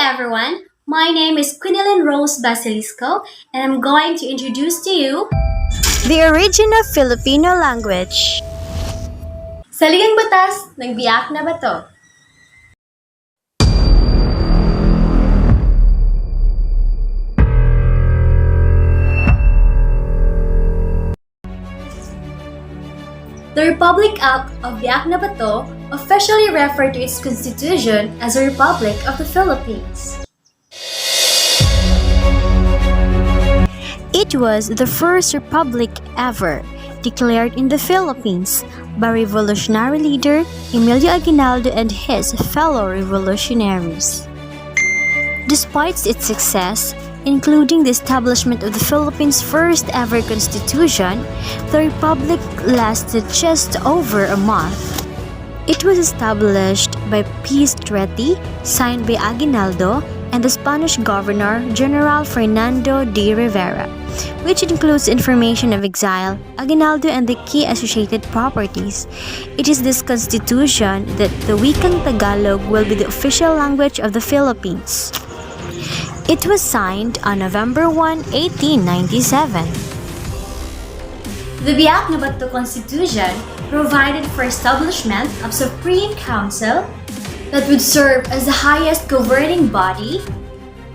everyone, my name is Quinilyn Rose Basilisco and I'm going to introduce to you The origin of Filipino language. Saligang Batas, nagbiyak na ba to? The Republic Act of Biak na Bato officially referred to its constitution as a Republic of the Philippines. It was the first republic ever declared in the Philippines by revolutionary leader Emilio Aguinaldo and his fellow revolutionaries. Despite its success, including the establishment of the Philippines' first ever constitution, the republic lasted just over a month. It was established by peace treaty signed by Aguinaldo and the Spanish governor General Fernando de Rivera, which includes information of exile, Aguinaldo, and the key associated properties. It is this constitution that the Wikang Tagalog will be the official language of the Philippines. It was signed on November 1, 1897. The Biak na Bato Constitution provided for establishment of Supreme Council that would serve as the highest governing body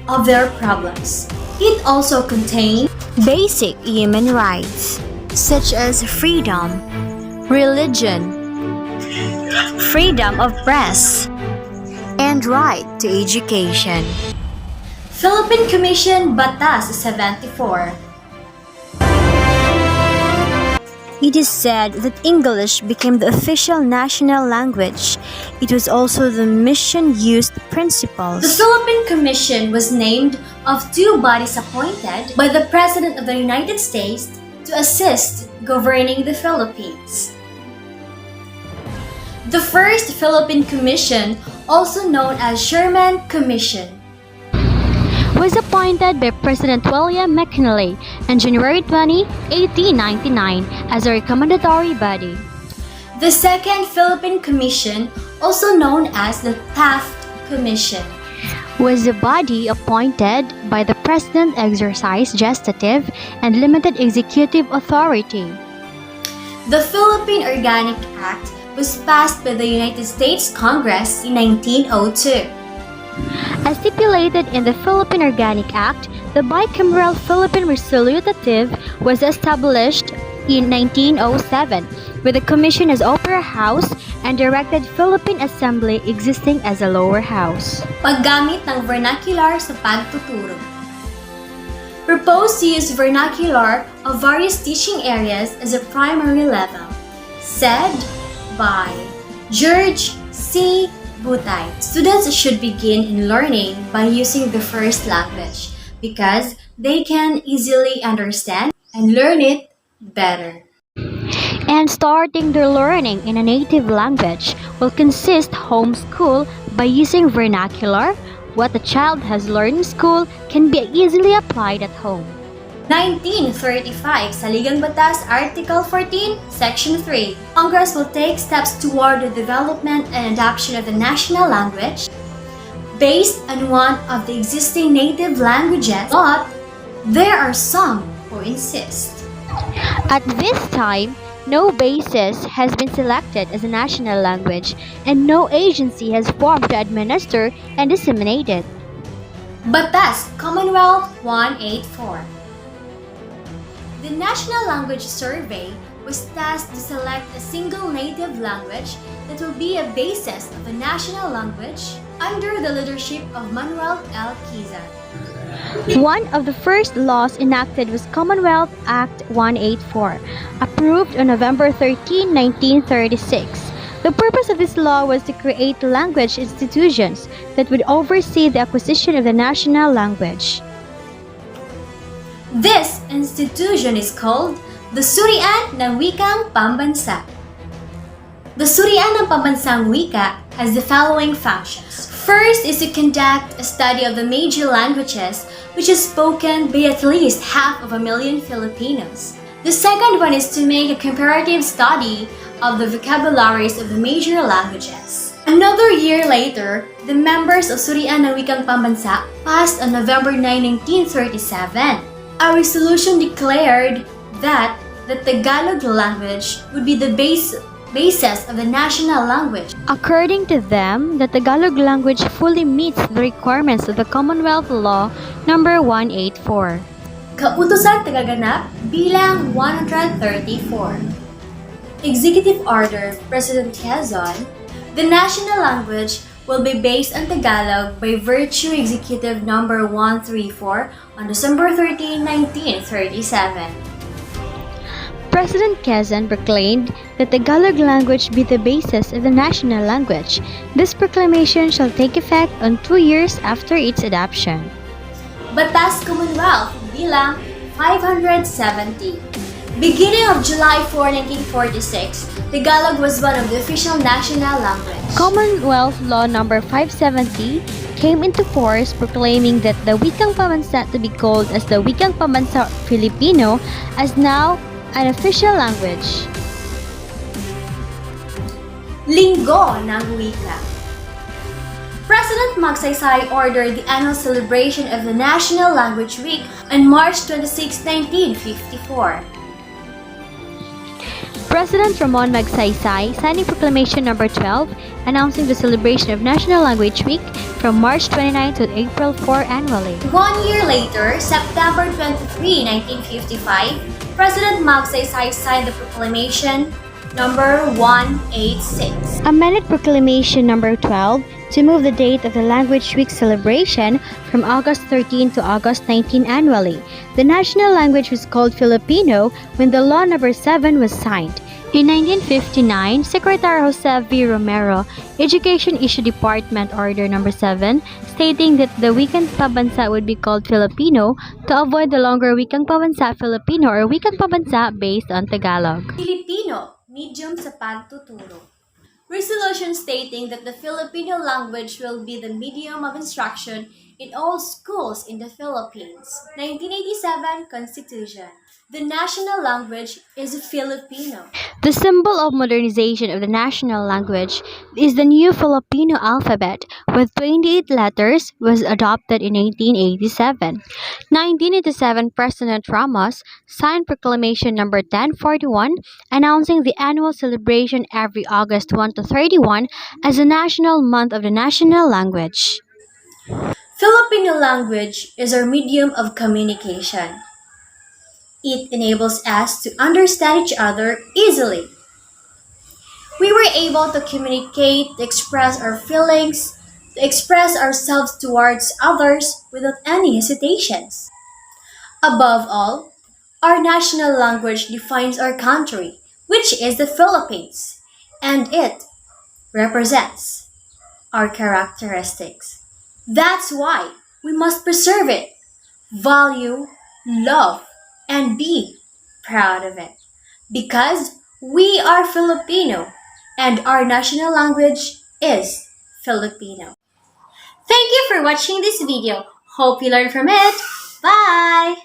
of their province. It also contained basic human rights such as freedom, religion, freedom of press, and right to education. Philippine Commission Batas 74. It is said that English became the official national language. It was also the mission-used principles. The Philippine Commission was named of two bodies appointed by the President of the United States to assist governing the Philippines. The first Philippine Commission, also known as Sherman Commission, was appointed by President William McKinley on January 20, 1899 as a recommendatory body. The Second Philippine Commission, also known as the Taft Commission, was a body appointed by the President exercise gestative and limited executive authority. The Philippine Organic Act was passed by the United States Congress in 1902. As stipulated in the Philippine Organic Act, the bicameral Philippine Resolutive was established in 1907 with the Commission as Upper House and directed Philippine Assembly existing as a lower house. Paggamit ng vernacular sa pagtuturo. Proposed to use vernacular of various teaching areas as a primary level. Said by George C. Butay. Students should begin in learning by using the first language because they can easily understand and learn it better. And starting their learning in a native language will consist homeschool by using vernacular. What the child has learned in school can be easily applied at home. 1935 Saligang Batas Article 14, Section 3. Congress will take steps toward the development and adoption of the national language based on one of the existing native languages, but there are some who insist. At this time, no basis has been selected as a national language and no agency has formed to administer and disseminate it. Batas, Commonwealth 184. The National Language Survey was tasked to select a single native language that will be a basis of a national language under the leadership of Manuel L. Quezon. One of the first laws enacted was Commonwealth Act 184, approved on November 13, 1936. The purpose of this law was to create language institutions that would oversee the acquisition of the national language. This institution is called the Surian ng Wikang Pambansa. The Surian ng Pambansang Wika has the following functions. First is to conduct a study of the major languages which is spoken by at least 500,000 Filipinos. The second one is to make a comparative study of the vocabularies of the major languages. Another year later, the members of Surian ng Wikang Pambansa passed on November 9, 1937. A resolution declared that the Tagalog language would be the basis of the national language. According to them, the Tagalog language fully meets the requirements of the Commonwealth Law number 184. Kautusan Tagaganap bilang 134. Executive Order President Quezon, the national language will be based on Tagalog by virtue Executive Number 134 on December 13, 1937. President Quezon proclaimed that the Tagalog language be the basis of the national language. This proclamation shall take effect on 2 years after its adoption. Batas Commonwealth bilang 570. Beginning of July 4, 1946, Tagalog was one of the official national language. Commonwealth Law number 570 came into force proclaiming that the Wikang Pambansa to be called as the Wikang Pambansa Filipino as now an official language. Linggo ng Wika. President Magsaysay ordered the annual celebration of the National Language Week on March 26, 1954. President Ramon Magsaysay signing Proclamation number 12 announcing the celebration of National Language Week from March 29 to April 4 annually. 1 year later, September 23, 1955, President Magsaysay signed the Proclamation number 186. Amended Proclamation number 12 to move the date of the Language Week celebration from August 13 to August 19 annually. The national language was called Filipino when the Law number 7 was signed. In 1959, Secretary Jose V. Romero, Education issued Department Order number 7 stating that the Wikang Pambansa would be called Filipino to avoid the longer Wikang Pambansa Filipino or Wikang Pambansa based on Tagalog. Filipino, medium sa pagtuturo. Resolution stating that the Filipino language will be the medium of instruction in all schools in the Philippines. 1987 Constitution. The national language is Filipino. The symbol of modernization of the national language is the new Filipino alphabet with 28 letters was adopted in 1987. 1987 President Ramos signed Proclamation number 1041 announcing the annual celebration every August 1 to 31 as the national month of the national language. Filipino language is our medium of communication. It enables us to understand each other easily. We were able to communicate, to express our feelings, to express ourselves towards others without any hesitations. Above all, our national language defines our country, which is the Philippines, and it represents our characteristics. That's why we must preserve it, value, love, and be proud of it. Because we are Filipino and our national language is Filipino. Thank you for watching this video. Hope you learned from it. Bye!